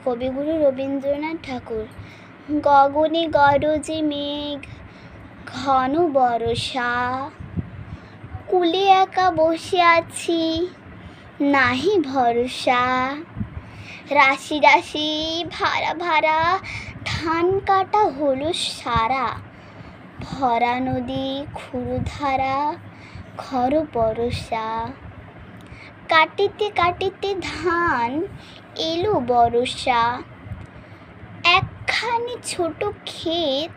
কবিগুরু রবীন্দ্রনাথ ঠাকুর। গগনে গরজে মেঘ, ঘন বরষা, কূলে একা বসে আছি, নাহি ভরসা। রাশি রাশি ভাড়া ভাড়া ধান কাটা হলো সারা, ভরা নদী ক্ষুরধারা, ঘর বরষা। কাটিতে কাটিতে ধান এলো বরষা, একখানি ছোট ক্ষেত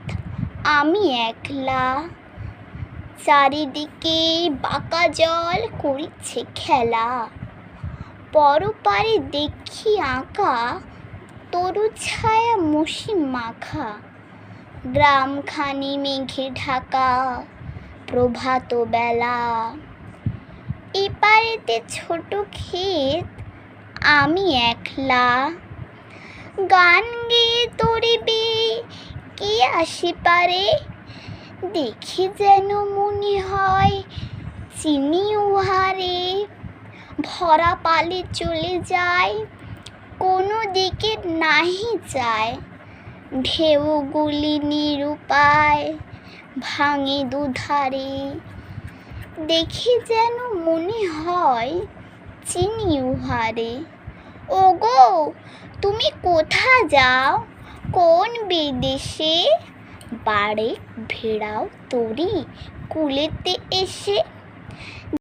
আমি একলা। চারিদিকে বাঁকা জল করিছে খেলা, পরপারে দেখি আঁকা তরু ছায়া মসৃণ মাখা। গ্রামখানি মেঘে ঢাকা, প্রভাত বেলা। এপারেতে ছোট ক্ষেত আমি একলা, গান গেয়ে তরিবে কে আসে পারে। দেখে যেন মনে হয় চিনি উহারে, ভরা পালে চলে যায়, কোনো দিকে নাহি যায়। ঢেউগুলি নিরুপায় ভাঙে দুধারে, দেখে যেন মনে হয় চিনি উহারে। ওগো তুমি কোথা যাও, কোন বিদেশে, বাড়ি ফেরাও তরি কূলেতে এসে।